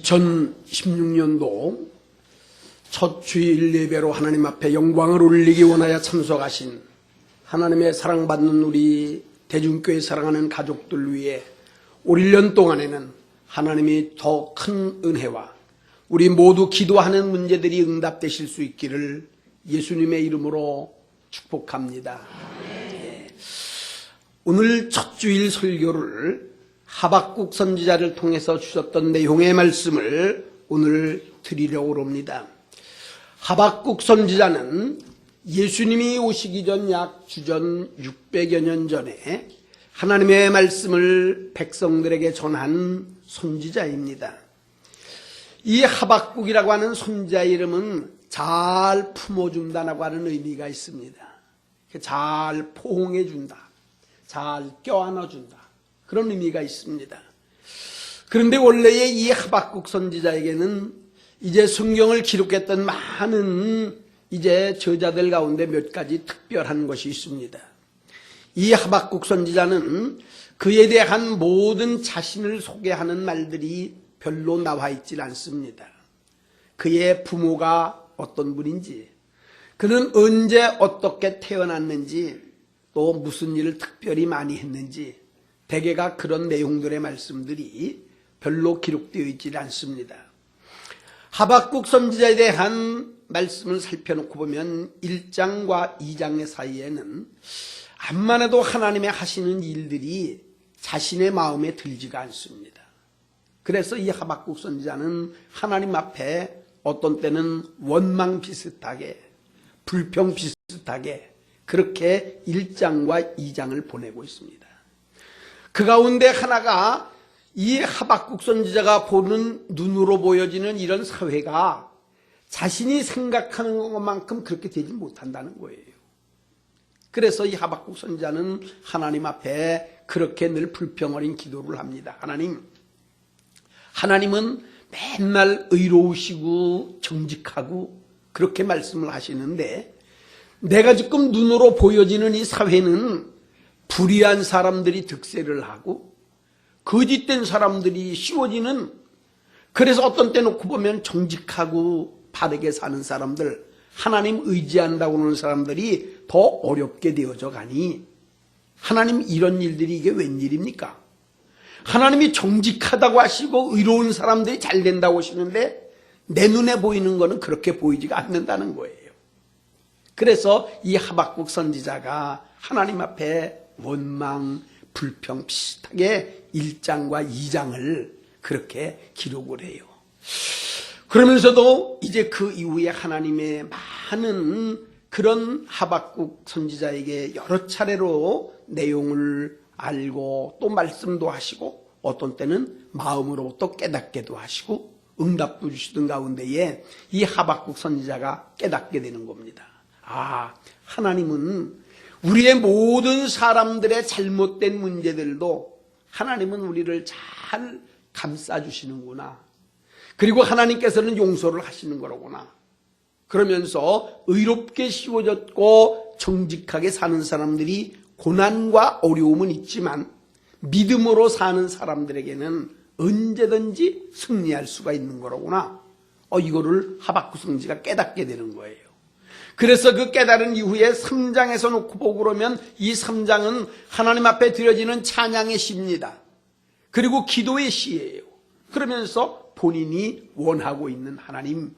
2016년도 첫 주일 예배로 하나님 앞에 영광을 올리기 원하여 참석하신 하나님의 사랑받는 우리 대중교회 사랑하는 가족들 위해 올 1년 동안에는 하나님이 더 큰 은혜와 우리 모두 기도하는 문제들이 응답되실 수 있기를 예수님의 이름으로 축복합니다. 네. 오늘 첫 주일 설교를 하박국 선지자를 통해서 주셨던 내용의 말씀을 오늘 드리려고 합니다. 하박국 선지자는 예수님이 오시기 전 약 주전 600여 년 전에 하나님의 말씀을 백성들에게 전한 선지자입니다. 이 하박국이라고 하는 선지자 이름은 잘 품어준다라고 하는 의미가 있습니다. 잘 포옹해준다, 잘 껴안아준다, 그런 의미가 있습니다. 그런데 원래의 이 하박국 선지자에게는 이제 성경을 기록했던 많은 이제 저자들 가운데 몇 가지 특별한 것이 있습니다. 이 하박국 선지자는 그에 대한 모든 자신을 소개하는 말들이 별로 나와 있질 않습니다. 그의 부모가 어떤 분인지, 그는 언제 어떻게 태어났는지, 또 무슨 일을 특별히 많이 했는지, 대개가 그런 내용들의 말씀들이 별로 기록되어 있지 않습니다. 하박국 선지자에 대한 말씀을 살펴놓고 보면 1장과 2장의 사이에는 암만 해도 하나님의 하시는 일들이 자신의 마음에 들지가 않습니다. 그래서 이 하박국 선지자는 하나님 앞에 어떤 때는 원망 비슷하게, 불평 비슷하게 그렇게 1장과 2장을 보내고 있습니다. 그 가운데 하나가 이 하박국 선지자가 보는 눈으로 보여지는 이런 사회가 자신이 생각하는 것만큼 그렇게 되지 못한다는 거예요. 그래서 이 하박국 선지자는 하나님 앞에 그렇게 늘 불평 어린 기도를 합니다. 하나님은 맨날 의로우시고 정직하고 그렇게 말씀을 하시는데 내가 지금 눈으로 보여지는 이 사회는 불의한 사람들이 득세를 하고 거짓된 사람들이 씌워지는, 그래서 어떤 때 놓고 보면 정직하고 바르게 사는 사람들, 하나님 의지한다고 하는 사람들이 더 어렵게 되어져 가니 하나님 이런 일들이 이게 웬일입니까? 하나님이 정직하다고 하시고 의로운 사람들이 잘 된다고 하시는데 내 눈에 보이는 거는 그렇게 보이지가 않는다는 거예요. 그래서 이 하박국 선지자가 하나님 앞에 원망, 불평 비슷하게 1장과 2장을 그렇게 기록을 해요. 그러면서도 이제 그 이후에 하나님의 많은 그런 하박국 선지자에게 여러 차례로 내용을 알고 또 말씀도 하시고 어떤 때는 마음으로부터 깨닫게도 하시고 응답도 주시던 가운데에 이 하박국 선지자가 깨닫게 되는 겁니다. 아, 하나님은 우리의 모든 사람들의 잘못된 문제들도 하나님은 우리를 잘 감싸주시는구나. 그리고 하나님께서는 용서를 하시는 거로구나. 그러면서 의롭게 씌워졌고 정직하게 사는 사람들이 고난과 어려움은 있지만 믿음으로 사는 사람들에게는 언제든지 승리할 수가 있는 거로구나. 이거를 하박국 선지자가 깨닫게 되는 거예요. 그래서 그 깨달은 이후에 3장에서 놓고 보고 그러면 이 3장은 하나님 앞에 드려지는 찬양의 시입니다. 그리고 기도의 시예요. 그러면서 본인이 원하고 있는 하나님,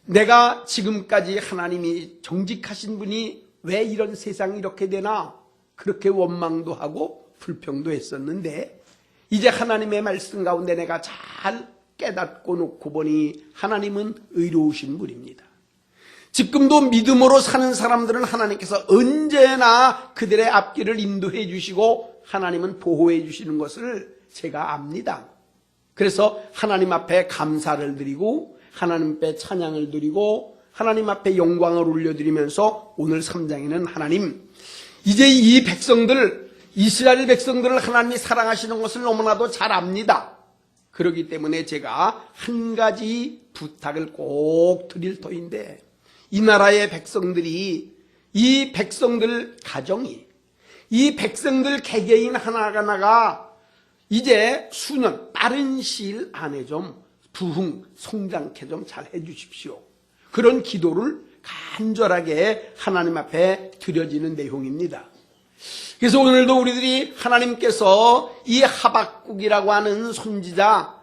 내가 지금까지 하나님이 정직하신 분이 왜 이런 세상이 이렇게 되나 그렇게 원망도 하고 불평도 했었는데 이제 하나님의 말씀 가운데 내가 잘 깨닫고 놓고 보니 하나님은 의로우신 분입니다. 지금도 믿음으로 사는 사람들은 하나님께서 언제나 그들의 앞길을 인도해 주시고 하나님은 보호해 주시는 것을 제가 압니다. 그래서 하나님 앞에 감사를 드리고 하나님 앞에 찬양을 드리고 하나님 앞에 영광을 올려드리면서 오늘 3장에는 하나님, 이제 이 백성들, 이스라엘 백성들을 하나님이 사랑하시는 것을 너무나도 잘 압니다. 그렇기 때문에 제가 한 가지 부탁을 꼭 드릴 터인데 이 나라의 백성들이, 이 백성들 가정이, 이 백성들 개개인 하나하나가 이제 수년, 빠른 시일 안에 좀 부흥, 성장케 좀 잘 해주십시오. 그런 기도를 간절하게 하나님 앞에 드려지는 내용입니다. 그래서 오늘도 우리들이 하나님께서 이 하박국이라고 하는 선지자,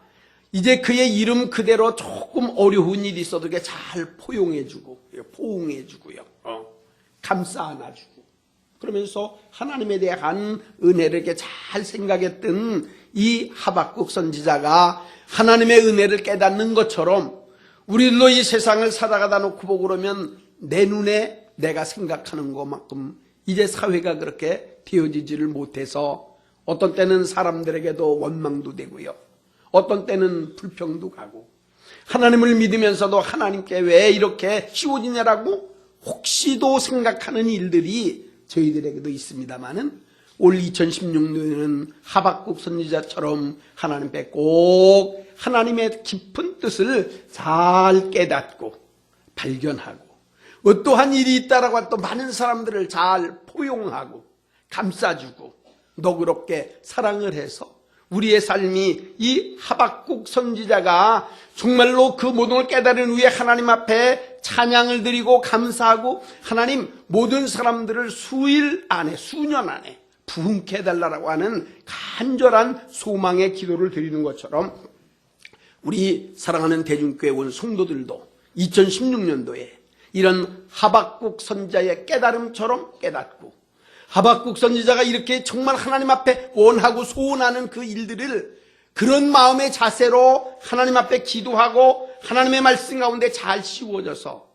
이제 그의 이름 그대로 조금 어려운 일이 있어도 잘 포용해주고, 포옹해주고요. 감싸 안아주고. 그러면서 하나님에 대한 은혜를 이렇게 잘 생각했던 이 하박국 선지자가 하나님의 은혜를 깨닫는 것처럼 우리들도 이 세상을 살아가다 놓고 보고 그러면 내 눈에 내가 생각하는 것만큼 이제 사회가 그렇게 되어지지를 못해서 어떤 때는 사람들에게도 원망도 되고요. 어떤 때는 불평도 가고 하나님을 믿으면서도 하나님께 왜 이렇게 쉬워지냐라고 혹시도 생각하는 일들이 저희들에게도 있습니다만은 올 2016년에는 하박국 선지자처럼 하나님께 꼭 하나님의 깊은 뜻을 잘 깨닫고 발견하고 어떠한 일이 있다라고 또 많은 사람들을 잘 포용하고 감싸주고 너그럽게 사랑을 해서 우리의 삶이 이 하박국 선지자가 정말로 그 모든 걸 깨달은 후에 하나님 앞에 찬양을 드리고 감사하고 하나님 모든 사람들을 수일 안에 수년 안에 부흥케 해달라고 하는 간절한 소망의 기도를 드리는 것처럼 우리 사랑하는 대중교회 온 성도들도 2016년도에 이런 하박국 선지자의 깨달음처럼 깨닫고 하박국 선지자가 이렇게 정말 하나님 앞에 원하고 소원하는 그 일들을 그런 마음의 자세로 하나님 앞에 기도하고 하나님의 말씀 가운데 잘 씌워져서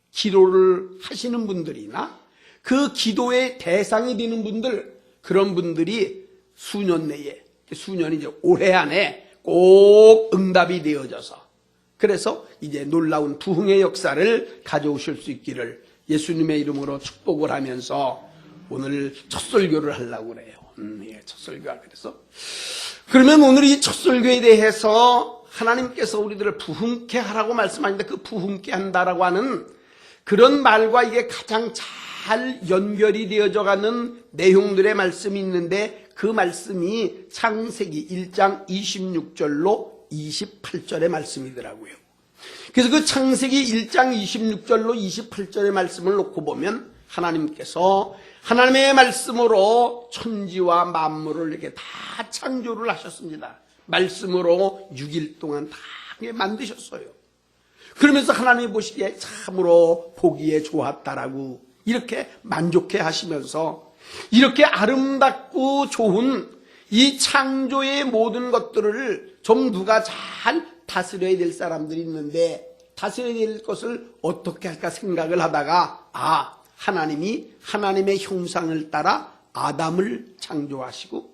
기도를 하시는 분들이나 그 기도의 대상이 되는 분들, 그런 분들이 수년 내에, 수년이 이제 올해 안에 꼭 응답이 되어져서 그래서 이제 놀라운 부흥의 역사를 가져오실 수 있기를 예수님의 이름으로 축복을 하면서 오늘 첫 설교를 하려고 그래요. 첫 설교가 그래서 그러면 오늘 이 첫 설교에 대해서 하나님께서 우리들을 부흥케 하라고 말씀하는데 그 부흥케 한다라고 하는 그런 말과 이게 가장 잘 연결이 되어져 가는 내용들의 말씀이 있는데 그 말씀이 창세기 1장 26절로 28절의 말씀이더라고요. 그래서 그 창세기 1장 26절로 28절의 말씀을 놓고 보면 하나님께서 하나님의 말씀으로 천지와 만물을 이렇게 다 창조를 하셨습니다. 말씀으로 6일 동안 다 만드셨어요. 그러면서 하나님이 보시기에 참으로 보기에 좋았다라고 이렇게 만족해 하시면서 이렇게 아름답고 좋은 이 창조의 모든 것들을 좀 누가 잘 다스려야 될 사람들이 있는데 다스려야 될 것을 어떻게 할까 생각을 하다가 하나님이 하나님의 형상을 따라 아담을 창조하시고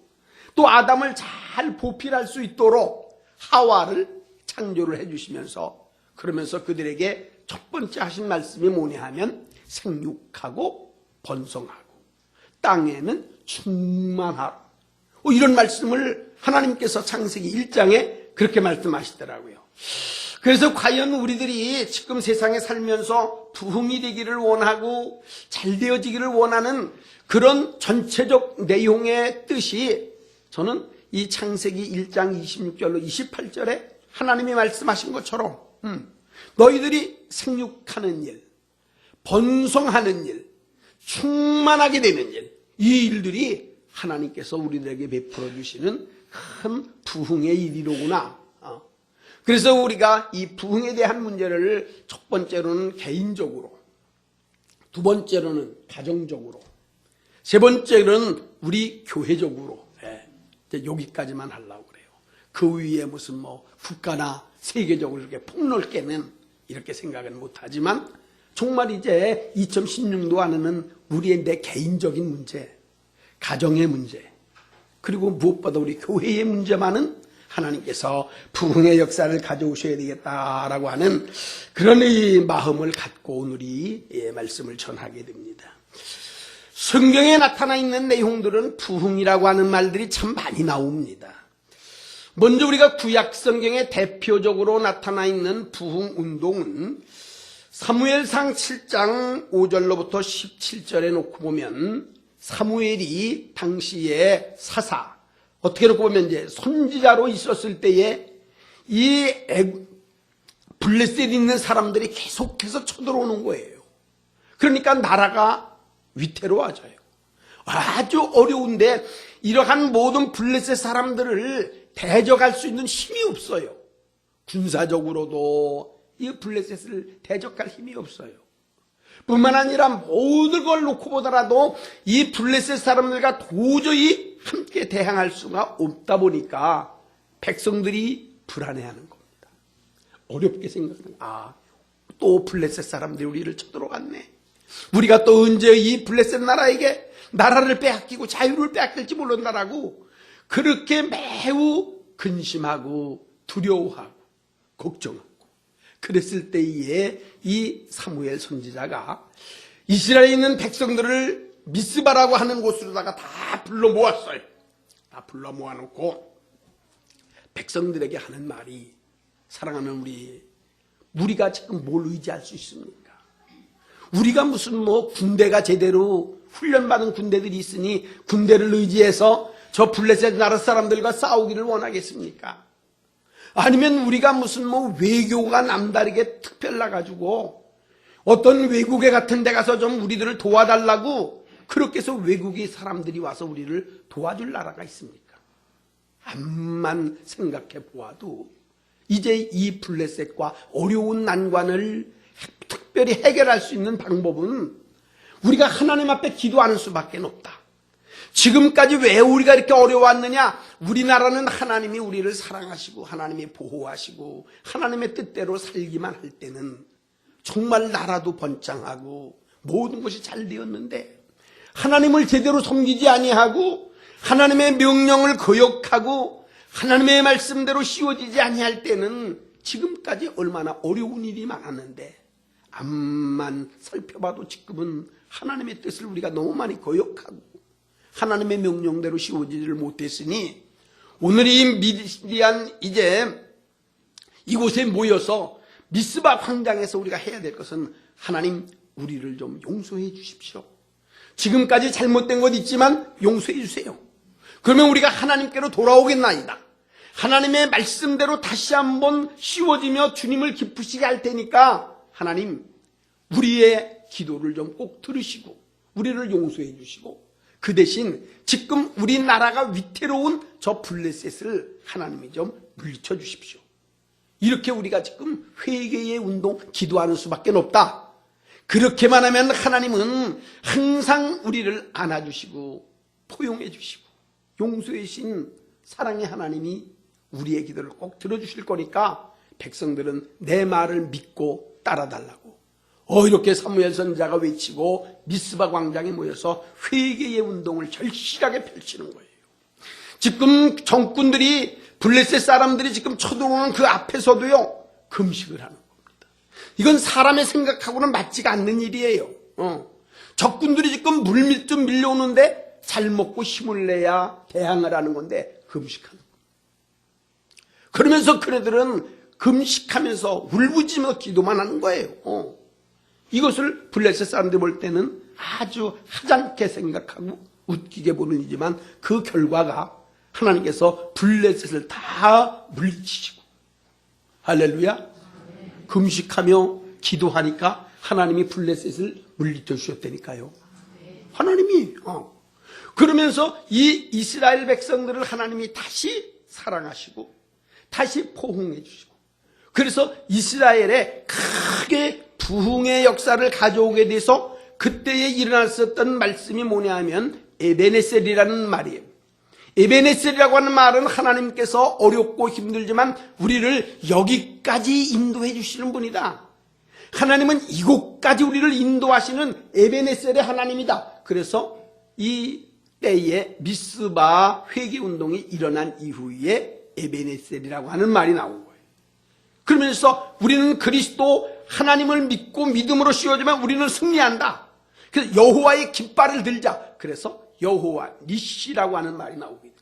또 아담을 잘 보필할 수 있도록 하와를 창조를 해주시면서 그러면서 그들에게 첫 번째 하신 말씀이 뭐냐 하면 생육하고 번성하고 땅에는 충만하라 이런 말씀을 하나님께서 창세기 1장에 그렇게 말씀하시더라고요. 그래서 과연 우리들이 지금 세상에 살면서 부흥이 되기를 원하고 잘 되어지기를 원하는 그런 전체적 내용의 뜻이 저는 이 창세기 1장 26절로 28절에 하나님이 말씀하신 것처럼 너희들이 생육하는 일, 번성하는 일, 충만하게 되는 일, 이 일들이 하나님께서 우리들에게 베풀어 주시는 큰 부흥의 일이로구나. 그래서 우리가 이 부흥에 대한 문제를 첫 번째로는 개인적으로, 두 번째로는 가정적으로, 세 번째로는 우리 교회적으로 이제 여기까지만 하려고 그래요. 그 위에 무슨 국가나 세계적으로 이렇게 폭넓게는 이렇게 생각은 못하지만 정말 이제 2016도 안에는 우리의 내 개인적인 문제, 가정의 문제, 그리고 무엇보다 우리 교회의 문제만은 하나님께서 부흥의 역사를 가져오셔야 되겠다라고 하는 그런 이 마음을 갖고 오늘이 말씀을 전하게 됩니다. 성경에 나타나 있는 내용들은 부흥이라고 하는 말들이 참 많이 나옵니다. 먼저 우리가 구약 성경에 대표적으로 나타나 있는 부흥 운동은 사무엘상 7장 5절로부터 17절에 놓고 보면 사무엘이 당시의 사사, 어떻게 놓고 보면 이제 선지자로 있었을 때에 이 블레셋에 있는 사람들이 계속해서 쳐들어오는 거예요. 그러니까 나라가 위태로워져요. 아주 어려운데 이러한 모든 블레셋 사람들을 대적할 수 있는 힘이 없어요. 군사적으로도 이 블레셋을 대적할 힘이 없어요. 뿐만 아니라 모든 걸 놓고 보더라도 이 블레셋 사람들과 도저히 함께 대항할 수가 없다 보니까 백성들이 불안해하는 겁니다. 어렵게 생각하는, 또 블레셋 사람들이 우리를 쳐들어갔네. 우리가 또 언제 이 블레셋 나라에게 나라를 빼앗기고 자유를 빼앗길지 모른다라고 그렇게 매우 근심하고 두려워하고 걱정하고 그랬을 때에 이 사무엘 선지자가 이스라엘에 있는 백성들을 미스바라고 하는 곳으로다가 다 불러 모았어요. 다 불러 모아놓고 백성들에게 하는 말이, 사랑하는 우리가 지금 뭘 의지할 수 있습니까? 우리가 무슨 군대가 제대로 훈련받은 군대들이 있으니 군대를 의지해서 저 블레셋 나라 사람들과 싸우기를 원하겠습니까? 아니면 우리가 무슨 외교가 남다르게 특별 나가지고 어떤 외국에 같은 데 가서 좀 우리들을 도와달라고 그렇게 해서 외국의 사람들이 와서 우리를 도와줄 나라가 있습니까? 암만 생각해 보아도 이제 이 블레셋과 어려운 난관을 특별히 해결할 수 있는 방법은 우리가 하나님 앞에 기도하는 수밖에 없다. 지금까지 왜 우리가 이렇게 어려웠느냐? 우리나라는 하나님이 우리를 사랑하시고 하나님이 보호하시고 하나님의 뜻대로 살기만 할 때는 정말 나라도 번창하고 모든 것이 잘 되었는데, 하나님을 제대로 섬기지 아니하고 하나님의 명령을 거역하고 하나님의 말씀대로 씌워지지 아니할 때는 지금까지 얼마나 어려운 일이 많았는데, 암만 살펴봐도 지금은 하나님의 뜻을 우리가 너무 많이 거역하고 하나님의 명령대로 씌워지지를 못했으니, 오늘 이 미디안 이제 이곳에 모여서 미스바 광장에서 우리가 해야 될 것은, 하나님 우리를 좀 용서해 주십시오. 지금까지 잘못된 것 있지만 용서해 주세요. 그러면 우리가 하나님께로 돌아오겠나이다. 하나님의 말씀대로 다시 한번 씌워지며 주님을 기쁘시게 할 테니까 하나님 우리의 기도를 좀 꼭 들으시고 우리를 용서해 주시고, 그 대신 지금 우리나라가 위태로운 저 블레셋을 하나님이 좀 물리쳐 주십시오. 이렇게 우리가 지금 회개의 운동, 기도하는 수밖에 없다. 그렇게만 하면 하나님은 항상 우리를 안아주시고 포용해 주시고 용서해 주신 사랑의 하나님이 우리의 기도를 꼭 들어주실 거니까 백성들은 내 말을 믿고 따라달라고 이렇게 사무엘 선지자가 외치고 미스바 광장에 모여서 회개의 운동을 절실하게 펼치는 거예요. 지금 정꾼들이, 블레셋 사람들이 지금 쳐들어오는 그 앞에서도요 금식을 하는 겁니다. 이건 사람의 생각하고는 맞지가 않는 일이에요. 적군들이 지금 물밀듯 밀려오는데 잘 먹고 힘을 내야 대항을 하는 건데 금식하는 겁니다. 그러면서 그네들은 금식하면서 울부짖으면서 기도만 하는 거예요. 이것을 블레셋 사람들이 볼 때는 아주 하찮게 생각하고 웃기게 보는 일이지만, 그 결과가 하나님께서 블레셋을 다 물리치시고, 할렐루야, 금식하며 기도하니까 하나님이 블레셋을 물리쳐 주셨다니까요. 하나님이 그러면서 이 이스라엘 백성들을 하나님이 다시 사랑하시고 다시 포용해 주시고, 그래서 이스라엘에 크게 부흥의 역사를 가져오게 돼서 그때에 일어났었던 말씀이 뭐냐 하면 에베네셀이라는 말이에요. 에베네셀이라고 하는 말은 하나님께서 어렵고 힘들지만 우리를 여기까지 인도해 주시는 분이다. 하나님은 이곳까지 우리를 인도하시는 에베네셀의 하나님이다. 그래서 이 때에 미스바 회개운동이 일어난 이후에 에베네셀이라고 하는 말이 나온 거예요. 그러면서 우리는 그리스도 하나님을 믿고 믿음으로 씌워지면 우리는 승리한다. 그래서 여호와의 깃발을 들자. 그래서 여호와 니시라고 하는 말이 나옵니다.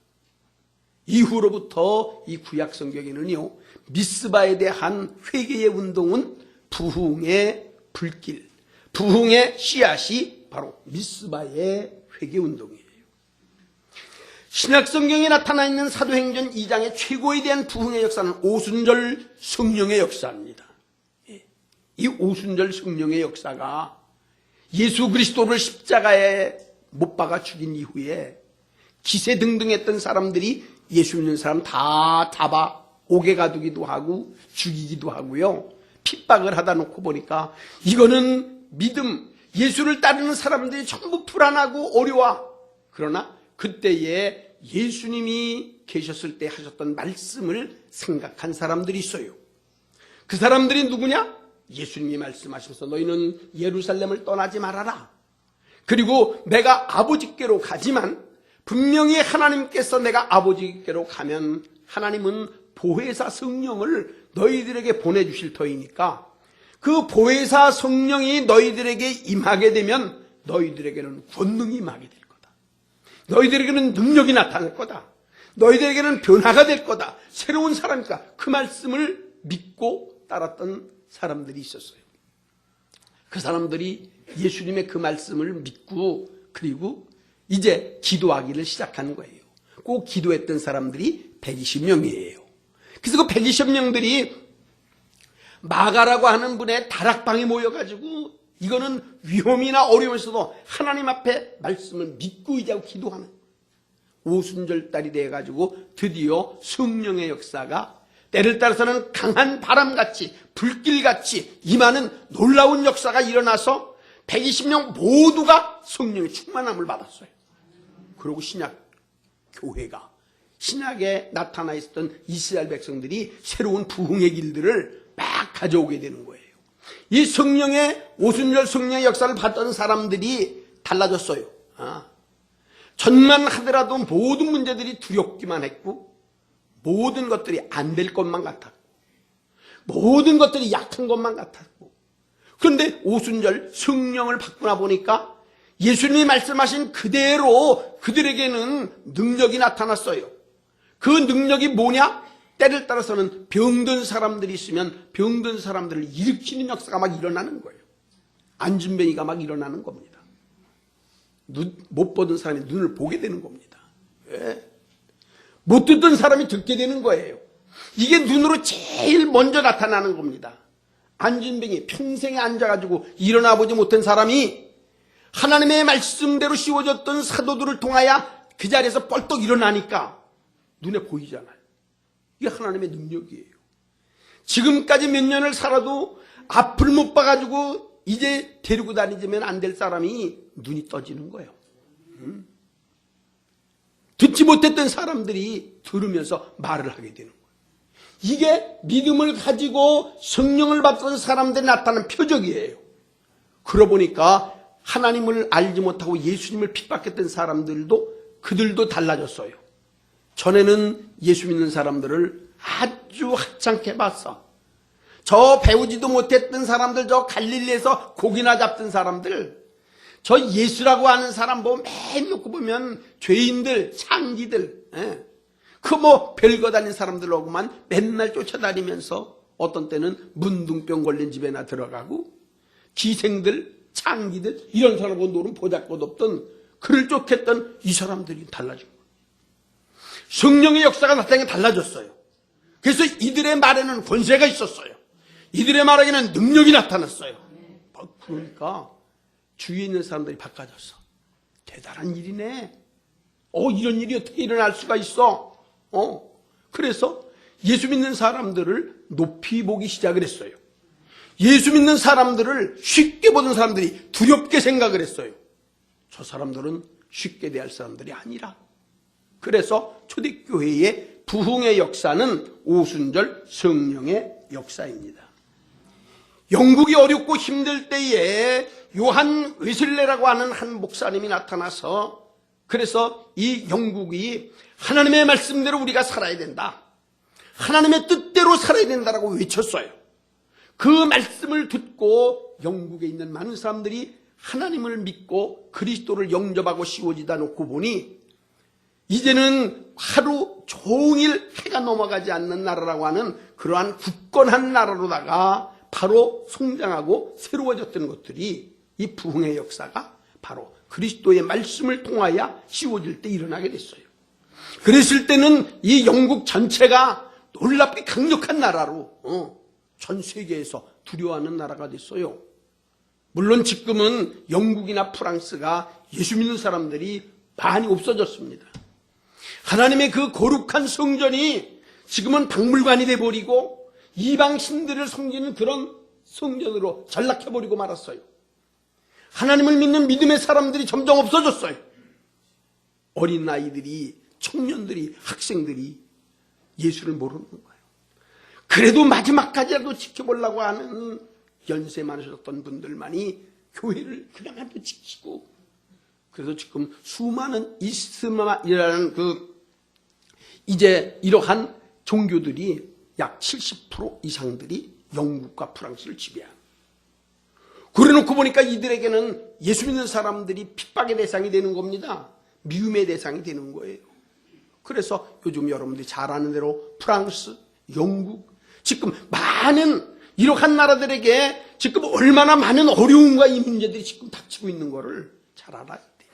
이후로부터 이 구약 성경에는요, 미스바에 대한 회개의 운동은 부흥의 불길, 부흥의 씨앗이 바로 미스바의 회개 운동이에요. 신약 성경에 나타나 있는 사도행전 2장의 최고에 대한 부흥의 역사는 오순절 성령의 역사입니다. 이 오순절 성령의 역사가 예수 그리스도를 십자가에 못 박아 죽인 이후에 기세등등했던 사람들이 예수 믿는 사람 다 잡아 옥에 가두기도 하고 죽이기도 하고요. 핍박을 하다 놓고 보니까 이거는 믿음, 예수를 따르는 사람들이 전부 불안하고 어려워. 그러나 그때에 예수님이 계셨을 때 하셨던 말씀을 생각한 사람들이 있어요. 그 사람들이 누구냐? 예수님이 말씀하셔서 너희는 예루살렘을 떠나지 말아라. 그리고 내가 아버지께로 가지만 분명히 하나님께서 내가 아버지께로 가면 하나님은 보혜사 성령을 너희들에게 보내주실 터이니까 그 보혜사 성령이 너희들에게 임하게 되면 너희들에게는 권능이 임하게 될 거다. 너희들에게는 능력이 나타날 거다. 너희들에게는 변화가 될 거다. 새로운 사람이니까 그 말씀을 믿고 따랐던 사람들이 있었어요. 그 사람들이 예수님의 그 말씀을 믿고 그리고 이제 기도하기를 시작하는 거예요. 꼭 기도했던 사람들이 120명이에요. 그래서 그 120명들이 마가라고 하는 분의 다락방에 모여가지고 이거는 위험이나 어려움이 있어도 하나님 앞에 말씀을 믿고 의지하고 기도하는 오순절달이 돼가지고 드디어 성령의 역사가 때를 따라서는 강한 바람같이 불길같이 임하는 놀라운 역사가 일어나서 120명 모두가 성령의 충만함을 받았어요. 그리고 신약 교회가 신약에 나타나 있었던 이스라엘 백성들이 새로운 부흥의 길들을 막 가져오게 되는 거예요. 이 성령의 오순절 성령의 역사를 받던 사람들이 달라졌어요. 전만 하더라도 모든 문제들이 두렵기만 했고 모든 것들이 안 될 것만 같았고 모든 것들이 약한 것만 같았고 그런데 오순절 성령을 받고 보니까 예수님이 말씀하신 그대로 그들에게는 능력이 나타났어요. 그 능력이 뭐냐? 때를 따라서는 병든 사람들이 있으면 병든 사람들을 일으키는 역사가 막 일어나는 거예요. 안진뱅이가 막 일어나는 겁니다. 못 보던 사람이 눈을 보게 되는 겁니다. 왜? 못 듣던 사람이 듣게 되는 거예요. 이게 눈으로 제일 먼저 나타나는 겁니다. 안진뱅이 평생에 앉아가지고 일어나 보지 못한 사람이 하나님의 말씀대로 씌워졌던 사도들을 통하여 그 자리에서 뻘떡 일어나니까 눈에 보이잖아요. 이게 하나님의 능력이에요. 지금까지 몇 년을 살아도 앞을 못 봐가지고 이제 데리고 다니면 안 될 사람이 눈이 떠지는 거예요. 듣지 못했던 사람들이 들으면서 말을 하게 되는 거예요. 이게 믿음을 가지고 성령을 받던 사람들이 나타나는 표적이에요. 그러고 보니까 하나님을 알지 못하고 예수님을 핍박했던 사람들도 그들도 달라졌어요. 전에는 예수 믿는 사람들을 아주 하찮게 봤어. 저 배우지도 못했던 사람들, 저 갈릴리에서 고기나 잡던 사람들, 저 예수라고 하는 사람 맨 놓고 보면 죄인들, 창기들, 그 별거 다닌 사람들하고만 맨날 쫓아다니면서 어떤 때는 문둥병 걸린 집에나 들어가고 기생들, 창기들 이런 사람하고 노는 보잘것없던 그를 쫓겠던 이 사람들이 달라진 거예요. 성령의 역사가 나타나게 달라졌어요. 그래서 이들의 말에는 권세가 있었어요. 이들의 말에는 능력이 나타났어요. 그러니까 주위에 있는 사람들이 바꿔졌어. 대단한 일이네. 이런 일이 어떻게 일어날 수가 있어? 그래서 예수 믿는 사람들을 높이 보기 시작을 했어요. 예수 믿는 사람들을 쉽게 보던 사람들이 두렵게 생각을 했어요. 저 사람들은 쉽게 대할 사람들이 아니라. 그래서 초대교회의 부흥의 역사는 오순절 성령의 역사입니다. 영국이 어렵고 힘들 때에 요한 웨슬레라고 하는 한 목사님이 나타나서 그래서 이 영국이 하나님의 말씀대로 우리가 살아야 된다. 하나님의 뜻대로 살아야 된다라고 외쳤어요. 그 말씀을 듣고 영국에 있는 많은 사람들이 하나님을 믿고 그리스도를 영접하고 씌워지다 놓고 보니 이제는 하루 종일 해가 넘어가지 않는 나라라고 하는 그러한 굳건한 나라로다가 바로 성장하고 새로워졌던 것들이 이 부흥의 역사가 바로 그리스도의 말씀을 통하여 씌워질 때 일어나게 됐어요. 그랬을 때는 이 영국 전체가 놀랍게 강력한 나라로 전 세계에서 두려워하는 나라가 됐어요. 물론 지금은 영국이나 프랑스가 예수 믿는 사람들이 많이 없어졌습니다. 하나님의 그 거룩한 성전이 지금은 박물관이 돼버리고 이방 신들을 섬기는 그런 성전으로 전락해버리고 말았어요. 하나님을 믿는 믿음의 사람들이 점점 없어졌어요. 어린 아이들이, 청년들이, 학생들이 예수를 모르는 거예요. 그래도 마지막까지라도 지켜보려고 하는 연세 많으셨던 분들만이 교회를 그냥도 지키고, 그래서 지금 수많은 이스라엘이라는 이제 이러한 종교들이 약 70% 이상들이 영국과 프랑스를 지배합니다. 그래놓고 보니까 이들에게는 예수 믿는 사람들이 핍박의 대상이 되는 겁니다. 미움의 대상이 되는 거예요. 그래서 요즘 여러분들이 잘 아는 대로 프랑스, 영국, 지금 많은 이러한 나라들에게 지금 얼마나 많은 어려움과 이 문제들이 지금 닥치고 있는 거를 잘 알아야 돼요.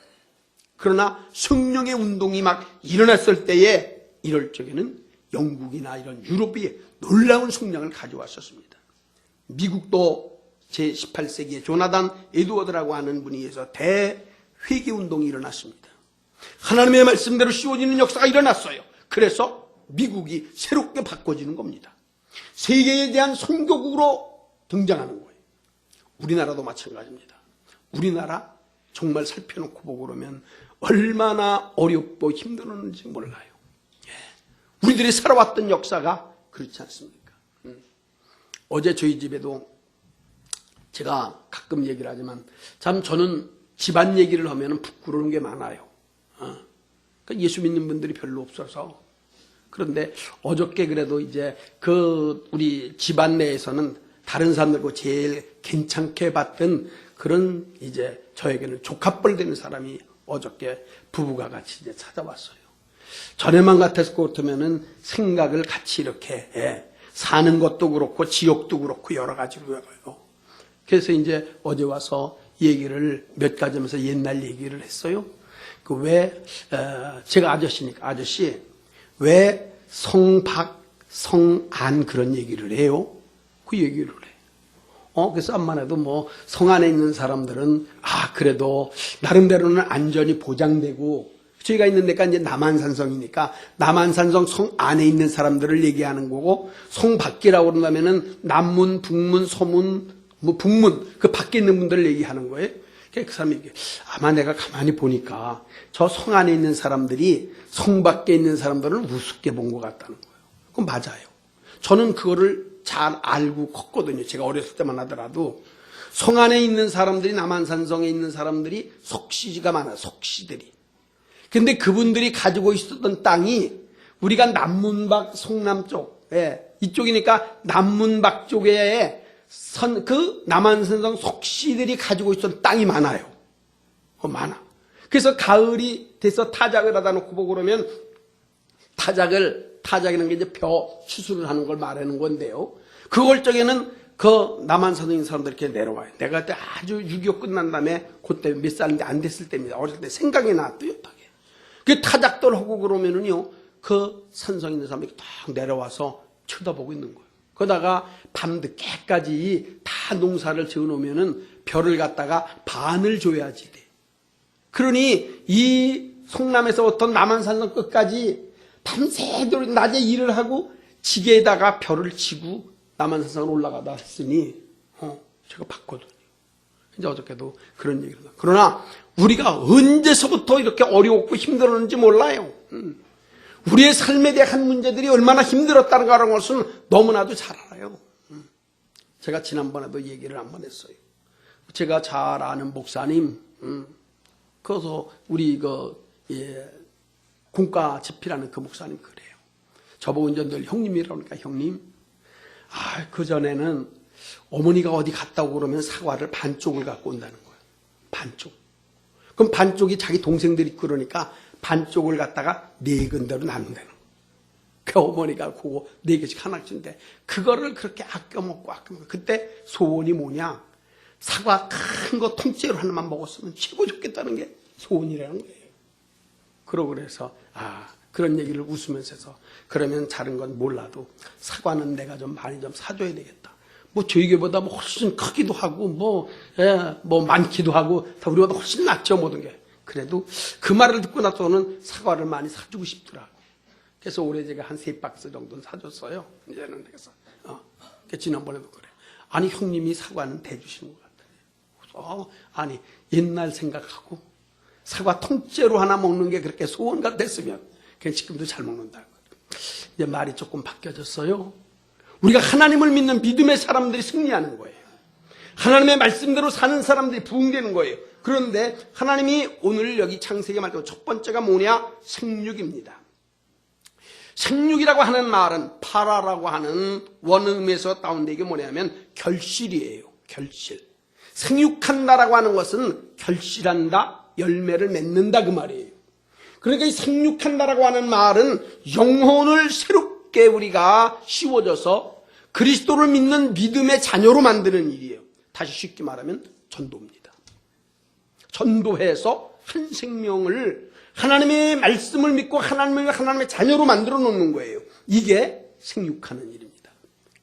그러나 성령의 운동이 막 일어났을 때에 이럴 적에는 영국이나 이런 유럽이 놀라운 성량을 가져왔었습니다. 미국도 제18세기에 조나단 에드워드라고 하는 분이 해서 대회개운동이 일어났습니다. 하나님의 말씀대로 씌워지는 역사가 일어났어요. 그래서 미국이 새롭게 바꿔지는 겁니다. 세계에 대한 선교국으로 등장하는 거예요. 우리나라도 마찬가지입니다. 우리나라 정말 살펴놓고 보고 그러면 얼마나 어렵고 힘들었는지 몰라요. 우리들이 살아왔던 역사가 그렇지 않습니까? 어제 저희 집에도 제가 가끔 얘기를 하지만 참 저는 집안 얘기를 하면 부끄러운 게 많아요. 그러니까 예수 믿는 분들이 별로 없어서. 그런데 어저께 그래도 이제 우리 집안 내에서는 다른 사람들과 제일 괜찮게 봤던 그런 이제 저에게는 조카뻘 되는 사람이 어저께 부부가 같이 이제 찾아왔어요. 전에만 같았을 것 같으면은 생각을 같이 이렇게 사는 것도 그렇고 지역도 그렇고 여러 가지로 해요. 그래서 이제 어제 와서 얘기를 몇 가지 하면서 옛날 얘기를 했어요. 제가 아저씨니까 아저씨 왜 성박, 성안 그런 얘기를 해요? 그 얘기를 해. 그래서 암만 해도 뭐 성 안에 있는 사람들은 그래도 나름대로는 안전이 보장되고 저희가 있는 데가 이제 남한산성이니까 남한산성 성 안에 있는 사람들을 얘기하는 거고 성 밖이라고 그런다면은 남문, 북문, 서문, 북문 그 밖에 있는 분들을 얘기하는 거예요. 그 사람이 얘기해. 아마 내가 가만히 보니까 저 성 안에 있는 사람들이 성 밖에 있는 사람들을 우습게 본 것 같다는 거예요. 그건 맞아요. 저는 그거를 잘 알고 컸거든요. 제가 어렸을 때만 하더라도 성 안에 있는 사람들이 남한산성에 있는 사람들이 석시가 많아요. 석시들이. 근데 그분들이 가지고 있었던 땅이 우리가 남문박 성남쪽 이쪽이니까 남문박 쪽에 그 남한산성 석시들이 가지고 있었던 땅이 많아요. 많아. 그래서 가을이 돼서 타작을 하다 놓고 보고 그러면 타작이라는 게 이제 벼 추수를 하는 걸 말하는 건데요. 그걸 적에는 그 남한산성인 사람들이 이렇게 내려와요. 내가 그때 아주 6.25 끝난 다음에 그때 몇 살인데 안 됐을 때입니다. 어렸을 때 생각이 나 뚜렷하게. 그 타작들 하고 그러면은요, 그 산성 있는 사람이 딱 내려와서 쳐다보고 있는 거예요. 그러다가 밤 늦게까지 다 농사를 지어 놓으면은 벼를 갖다가 반을 줘야지 돼. 그러니 이 성남에서부터 남한산성 끝까지 밤새도록 낮에 일을 하고 지게에다가 벼를 치고 남한산성을 올라가다 했으니 제가 봤거든요. 이제 어저께도 그런 얘기를 하다. 그러나 우리가 언제서부터 이렇게 어려웠고 힘들었는지 몰라요. 우리의 삶에 대한 문제들이 얼마나 힘들었다는 것은 너무나도 잘 알아요. 제가 지난번에도 얘기를 한번 했어요. 제가 잘 아는 목사님, 그래서 우리 공과 집필하는 그 목사님 그래요. 저보고 이제 늘 형님이라고 하니까 형님, 그전에는 어머니가 어디 갔다 오고 그러면 사과를 반쪽을 갖고 온다는 거예요. 반쪽. 그럼 반쪽이 자기 동생들이 있고 그러니까 반쪽을 갖다가 4근대로 나눈다는 거예요. 그 어머니가 그거 4개씩 하나씩인데 그거를 그렇게 아껴 먹고 그때 소원이 뭐냐? 사과 큰 거 통째로 하나만 먹었으면 최고 좋겠다는 게 소원이라는 거예요. 그러고 그래서 그런 얘기를 웃으면서 해서 그러면 다른 건 몰라도 사과는 내가 좀 많이 좀 사줘야 되겠다. 뭐 저희 교회보다 뭐 훨씬 크기도 하고 뭐 많기도 하고 다 우리보다 훨씬 낫죠, 모든 게. 그래도 그 말을 듣고 나서는 사과를 많이 사주고 싶더라. 그래서 올해 제가 한 3박스 정도는 사줬어요. 이제는 그래서 지난번에도 그래. 아니 형님이 사과는 대주시는 것 같아요. 아니 옛날 생각하고 사과 통째로 하나 먹는 게 그렇게 소원 같았으면 그냥 지금도 잘 먹는다고. 이제 말이 조금 바뀌어졌어요. 우리가 하나님을 믿는 믿음의 사람들이 승리하는 거예요. 하나님의 말씀대로 사는 사람들이 부흥되는 거예요. 그런데 하나님이 오늘 여기 창세기 말씀 첫 번째가 뭐냐? 생육입니다. 생육이라고 하는 말은 파라라고 하는 원음에서 따온데 이게 뭐냐면 결실이에요. 결실. 생육한다라고 하는 것은 결실한다, 열매를 맺는다 그 말이에요. 그러니까 이 생육한다라고 하는 말은 영혼을 새롭게 우리가 씌워져서 그리스도를 믿는 믿음의 자녀로 만드는 일이에요. 다시 쉽게 말하면 전도입니다. 전도해서 한 생명을 하나님의 말씀을 믿고 하나님의 자녀로 만들어 놓는 거예요. 이게 생육하는 일입니다.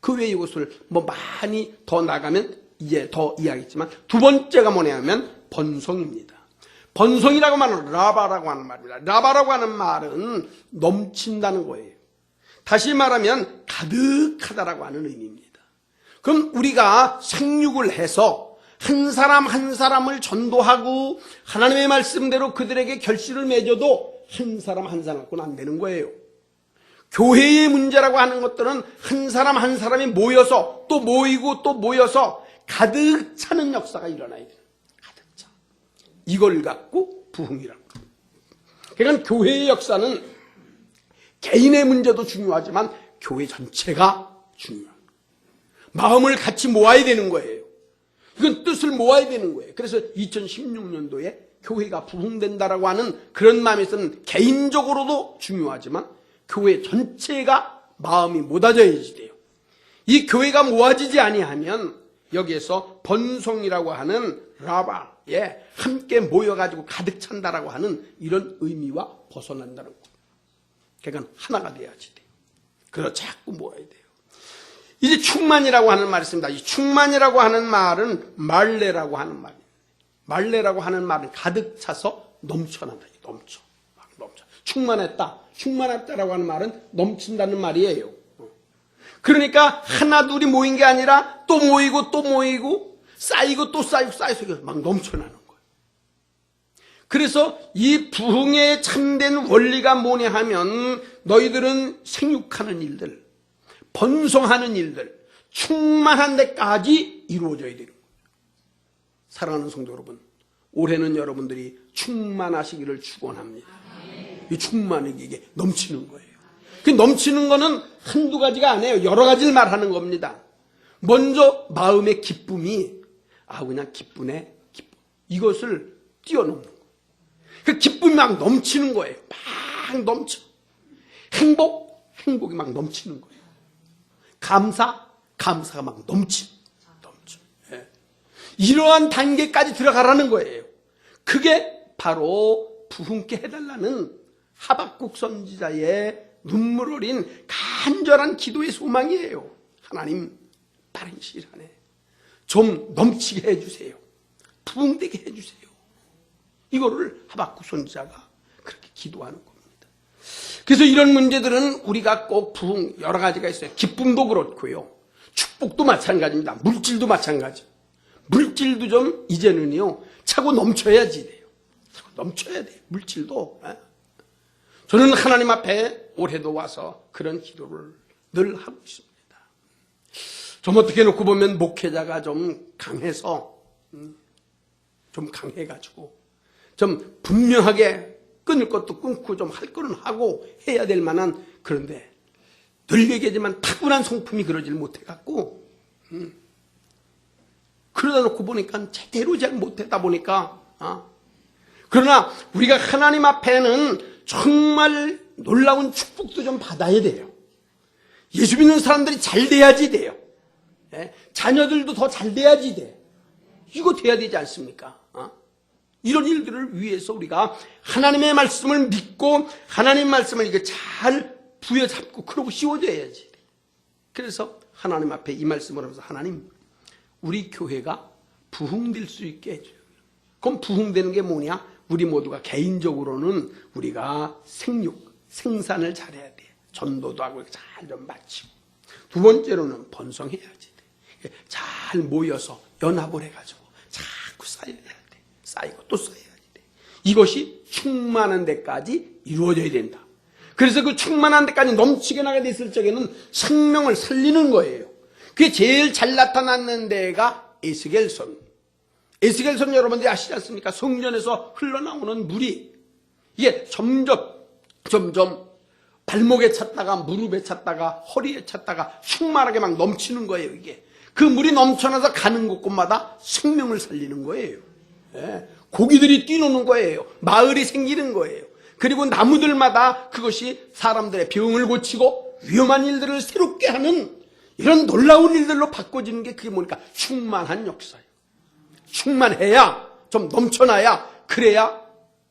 그 외에 이것을 뭐 많이 더 나가면 이제 더 이야기했지만 두 번째가 뭐냐면 번성입니다. 번성이라고 말하는 라바라고 하는 말입니다. 라바라고 하는 말은 넘친다는 거예요. 다시 말하면 가득하다라고 하는 의미입니다. 그럼 우리가 생육을 해서 한 사람 한 사람을 전도하고 하나님의 말씀대로 그들에게 결실을 맺어도 한 사람 한 사람 갖고는 안 되는 거예요. 교회의 문제라고 하는 것들은 한 사람 한 사람이 모여서 또 모이고 또 모여서 가득 차는 역사가 일어나야 돼요. 가득 차. 이걸 갖고 부흥이라고 합니다. 그러니까 교회의 역사는 개인의 문제도 중요하지만 교회 전체가 중요합니다. 마음을 같이 모아야 되는 거예요. 이건 뜻을 모아야 되는 거예요. 그래서 2016년도에 교회가 부흥된다라고 하는 그런 마음에서는 개인적으로도 중요하지만 교회 전체가 마음이 모아져야지 돼요. 이 교회가 모아지지 아니하면 여기에서 번성이라고 하는 라바에 함께 모여가지고 가득 찬다라고 하는 이런 의미와 벗어난다는 거예요. 그러니까 하나가 돼야지 돼요. 그래서 자꾸 모아야 돼요. 이제 충만이라고 하는 말이 있습니다. 이 충만이라고 하는 말은 말레라고 하는 말이에요. 말레라고 하는 말은 가득 차서 넘쳐난다. 넘쳐. 막 넘쳐. 충만했다. 충만했다라고 하는 말은 넘친다는 말이에요. 그러니까 하나 둘이 모인 게 아니라 또 모이고 또 모이고 쌓이고 또 쌓이고 쌓여서 막 넘쳐나는 거예요. 그래서 이 부흥의 참된 원리가 뭐냐 하면 너희들은 생육하는 일들, 번성하는 일들, 충만한 데까지 이루어져야 되는 거예요. 사랑하는 성도 여러분, 올해는 여러분들이 충만하시기를 축원합니다. 이 충만이 이게 넘치는 거예요. 그 넘치는 거는 한두 가지가 아니에요. 여러 가지를 말하는 겁니다. 먼저 마음의 기쁨이 그냥 기쁘네, 기쁨. 이것을 뛰어넘는 거예요. 그 기쁨이 막 넘치는 거예요. 막 넘쳐. 행복이 막 넘치는 거예요. 감사가 막 넘쳐. 예. 이러한 단계까지 들어가라는 거예요. 그게 바로 부흥케 해달라는 하박국 선지자의 눈물 어린 간절한 기도의 소망이에요. 하나님, 빠른 시일 안에 좀 넘치게 해주세요. 부흥되게 해주세요. 이거를 하박국 선지자가 그렇게 기도하는 겁니다. 그래서 이런 문제들은 우리가 꼭 부흥 여러 가지가 있어요. 기쁨도 그렇고요. 축복도 마찬가지입니다. 물질도 마찬가지. 물질도 좀 이제는요 차고 넘쳐야지 돼요. 차고 넘쳐야 돼요. 물질도. 저는 하나님 앞에 올해도 와서 그런 기도를 늘 하고 있습니다. 좀 어떻게 놓고 보면 목회자가 좀 강해서 좀 강해가지고 좀 분명하게 끊을 것도 끊고 좀 할 거는 하고 해야 될 만한, 그런데 늘 얘기하지만 타고난 성품이 그러질 못해갖고 그러다 놓고 보니까 제대로 잘 못하다 보니까 그러나 우리가 하나님 앞에는 정말 놀라운 축복도 좀 받아야 돼요. 예수 믿는 사람들이 잘 돼야지 돼요. 자녀들도 더 잘 돼야지 돼. 이거 돼야 되지 않습니까? 이런 일들을 위해서 우리가 하나님의 말씀을 믿고 하나님의 말씀을 이게 잘 부여잡고 그러고 씌워줘야지. 그래서 하나님 앞에 이 말씀을 하면서 하나님 우리 교회가 부흥될 수 있게 해줘요. 그럼 부흥되는 게 뭐냐? 우리 모두가 개인적으로는 우리가 생산을 잘해야 돼. 전도도 하고 잘 좀 마치고. 두 번째로는 번성해야지 돼. 잘 모여서 연합을 해가지고 자꾸 쌓여야 돼. 쌓이고 또 쌓여야 돼. 이것이 충만한 데까지 이루어져야 된다. 그래서 그 충만한 데까지 넘치게 나게 됐을 적에는 생명을 살리는 거예요. 그게 제일 잘 나타나는 데가 에스겔선. 에스겔선 여러분들이 아시지 않습니까? 성전에서 흘러나오는 물이 이게 점점 발목에 찼다가 무릎에 찼다가 허리에 찼다가 충만하게 막 넘치는 거예요. 이게 그 물이 넘쳐나서 가는 곳곳마다 생명을 살리는 거예요. 예. 고기들이 뛰노는 거예요. 마을이 생기는 거예요. 그리고 나무들마다 그것이 사람들의 병을 고치고 위험한 일들을 새롭게 하는 이런 놀라운 일들로 바꿔지는 게 그게 뭐니까 충만한 역사예요. 충만해야 좀 넘쳐나야 그래야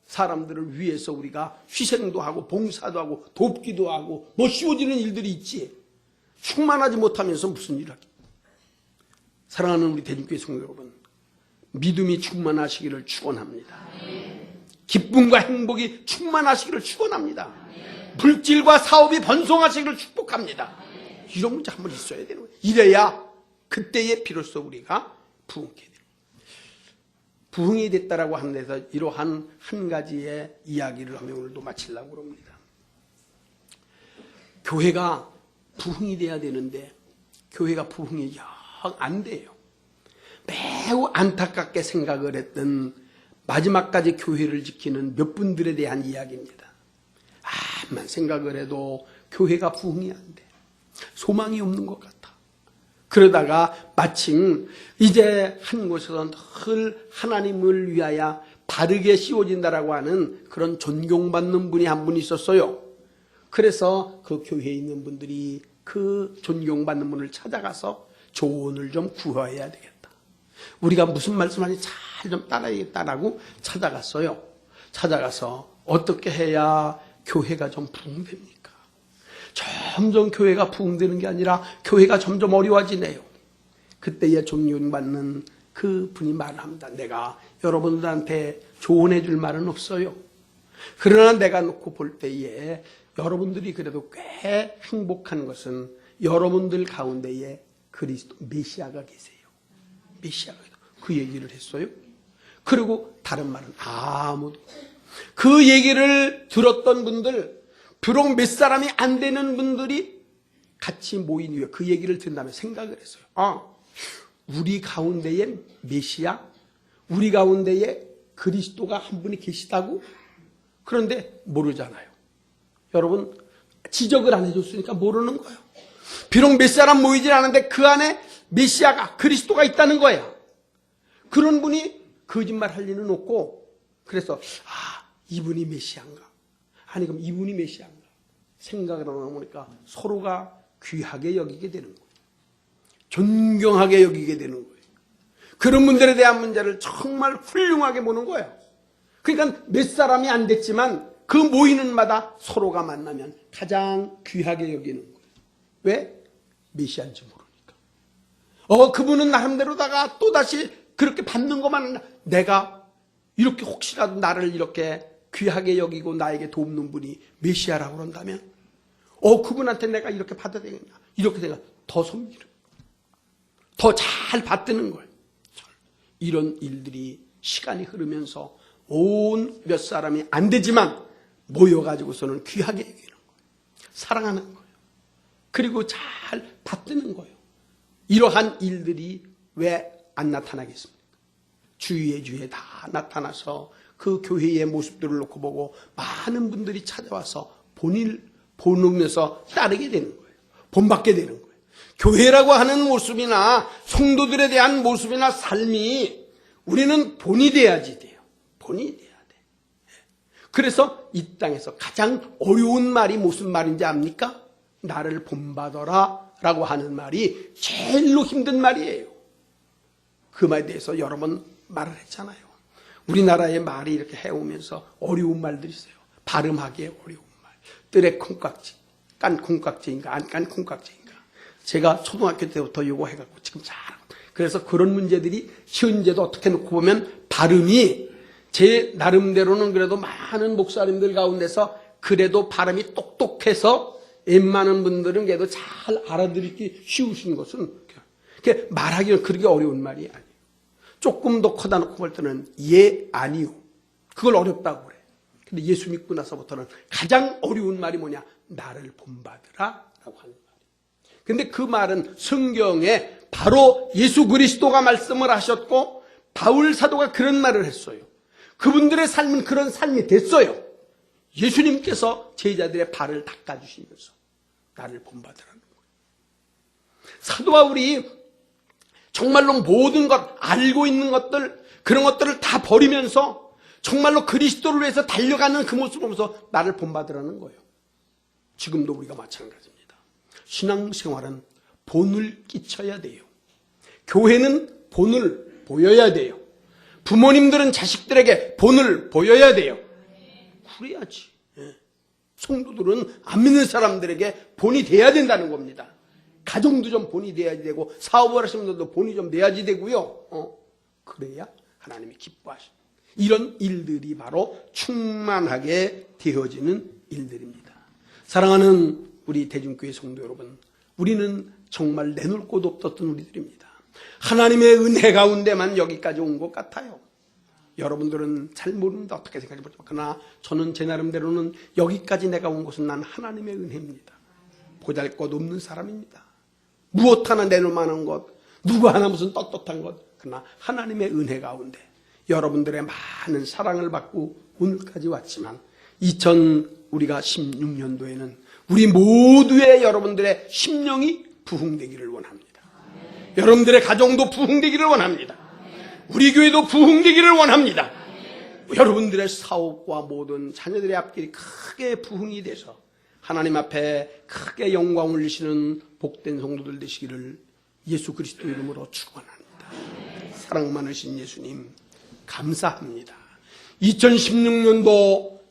사람들을 위해서 우리가 희생도 하고 봉사도 하고 돕기도 하고 뭐 쉬워지는 일들이 있지. 충만하지 못하면서 무슨 일을 하겠다. 사랑하는 우리 대중교회 성도 여러분, 믿음이 충만하시기를 축원합니다. 기쁨과 행복이 충만하시기를 축원합니다. 물질과 사업이 번성하시기를 축복합니다. 이런 문제 한번 있어야 되는 거예요. 이래야 그때에 비로소 우리가 부흥케 돼요. 부흥이 됐다라고 하는 데서 이러한 한 가지의 이야기를 하며 오늘도 마치려고 합니다. 교회가 부흥이 돼야 되는데 교회가 부흥이 영 안 돼요. 매우 안타깝게 생각을 했던 마지막까지 교회를 지키는 몇 분들에 대한 이야기입니다. 암만 생각을 해도 교회가 부흥이 안 돼. 소망이 없는 것 같아. 그러다가 마침 이제 한 곳에서 늘 하나님을 위하여 바르게 씌워진다라고 하는 그런 존경받는 분이 한 분 있었어요. 그래서 그 교회에 있는 분들이 그 존경받는 분을 찾아가서 조언을 좀 구해야 되겠다. 우리가 무슨 말씀하는지 잘 좀 따라야겠다라고 찾아갔어요. 찾아가서 어떻게 해야 교회가 좀 부흥됩니까? 점점 교회가 부흥되는 게 아니라 교회가 점점 어려워지네요. 그때에 존경받는 그 분이 말을 합니다. 내가 여러분들한테 조언해 줄 말은 없어요. 그러나 내가 놓고 볼 때에 여러분들이 그래도 꽤 행복한 것은 여러분들 가운데에 그리스도 메시아가 계세요. 메시아가 그 얘기를 했어요. 그리고 다른 말은 아무도. 그 얘기를 들었던 분들, 비록 몇 사람이 안 되는 분들이 같이 모인 이후에 그 얘기를 듣는 다음에 생각을 했어요. 우리 가운데에 메시아, 우리 가운데에 그리스도가 한 분이 계시다고? 그런데 모르잖아요. 여러분, 지적을 안 해줬으니까 모르는 거예요. 비록 몇 사람 모이질 않은데 그 안에 메시아가, 그리스도가 있다는 거야. 그런 분이 거짓말 할 리는 없고, 그래서 이분이 메시아인가? 아니 그럼 이분이 메시아인가? 생각을 하다 보니까 서로가 귀하게 여기게 되는 거예요. 존경하게 여기게 되는 거예요. 그런 분들에 대한 문제를 정말 훌륭하게 보는 거예요. 그러니까 몇 사람이 안 됐지만 그 모이는 마다 서로가 만나면 가장 귀하게 여기는 거예요. 왜? 메시아인지 모르니까. 그분은 나름대로다가 또다시 그렇게 받는 것만 아니라 내가 이렇게 혹시라도 나를 이렇게 귀하게 여기고 나에게 돕는 분이 메시아라고 그런다면 그분한테 내가 이렇게 받아야 되겠냐. 이렇게 내가 더 섬기는 더 잘 받드는 거예요. 이런 일들이 시간이 흐르면서 온 몇 사람이 안 되지만 모여가지고서는 귀하게 여기는 거예요. 사랑하는 거예요. 그리고 잘 받드는 거예요. 이러한 일들이 왜 안 나타나겠습니까? 주위에 다 나타나서 그 교회의 모습들을 놓고 보고 많은 분들이 찾아와서 보면서 따르게 되는 거예요. 본받게 되는 거예요. 교회라고 하는 모습이나 성도들에 대한 모습이나 삶이 우리는 본이 돼야지 돼요. 본이 돼야 돼. 그래서 이 땅에서 가장 어려운 말이 무슨 말인지 압니까? 나를 본받아라 라고 하는 말이 제일로 힘든 말이에요. 그 말에 대해서 여러 번 말을 했잖아요. 우리나라의 말이 이렇게 해오면서 어려운 말들이 있어요. 발음하기에 어려운 말. 뜰의 콩깍지, 깐 콩깍지인가 안 깐 콩깍지인가. 제가 초등학교 때부터 이거 해갖고 지금 잘하고. 그래서 그런 문제들이 현재도 어떻게 놓고 보면 발음이 제 나름대로는 그래도 많은 목사님들 가운데서 그래도 발음이 똑똑해서 웬만한 분들은 그래도 잘 알아들기 쉬우신 것은 말하기는 그렇게 어려운 말이 아니에요. 조금 더 커다 놓고 볼 때는 예, 아니요. 그걸 어렵다고 그래. 근데 예수 믿고 나서부터는 가장 어려운 말이 뭐냐? 나를 본받으라 라고 하는 말이에요. 근데 그 말은 성경에 바로 예수 그리스도가 말씀을 하셨고 바울 사도가 그런 말을 했어요. 그분들의 삶은 그런 삶이 됐어요. 예수님께서 제자들의 발을 닦아주시면서 나를 본받으라는 거예요. 사도 바울이 정말로 모든 것, 알고 있는 것들, 그런 것들을 다 버리면서 정말로 그리스도를 위해서 달려가는 그 모습을 보면서 나를 본받으라는 거예요. 지금도 우리가 마찬가지입니다. 신앙생활은 본을 끼쳐야 돼요. 교회는 본을 보여야 돼요. 부모님들은 자식들에게 본을 보여야 돼요. 그래야지. 성도들은 안 믿는 사람들에게 본이 돼야 된다는 겁니다. 가정도 좀 본이 돼야지 되고 사업을 하시는 분들도 본이 좀 돼야지 되고요. 그래야 하나님이 기뻐하십니다. 이런 일들이 바로 충만하게 되어지는 일들입니다. 사랑하는 우리 대중교회 성도 여러분, 우리는 정말 내놓을 곳 없었던 우리들입니다. 하나님의 은혜 가운데만 여기까지 온 것 같아요. 여러분들은 잘 모릅니다. 어떻게 생각해보죠. 그러나 저는 제 나름대로는 여기까지 내가 온 것은 난 하나님의 은혜입니다. 보잘것없는 사람입니다. 무엇 하나 내놓을 만한 것, 누구 하나 무슨 떳떳한 것, 그러나 하나님의 은혜 가운데 여러분들의 많은 사랑을 받고 오늘까지 왔지만 우리가 16년도에는 우리 모두의 여러분들의 심령이 부흥되기를 원합니다. 여러분들의 가정도 부흥되기를 원합니다. 우리 교회도 부흥되기를 원합니다. 여러분들의 사업과 모든 자녀들의 앞길이 크게 부흥이 돼서 하나님 앞에 크게 영광 올리시는 복된 성도들 되시기를 예수 그리스도 이름으로 축원합니다. 사랑 많으신 예수님 감사합니다. 2016년도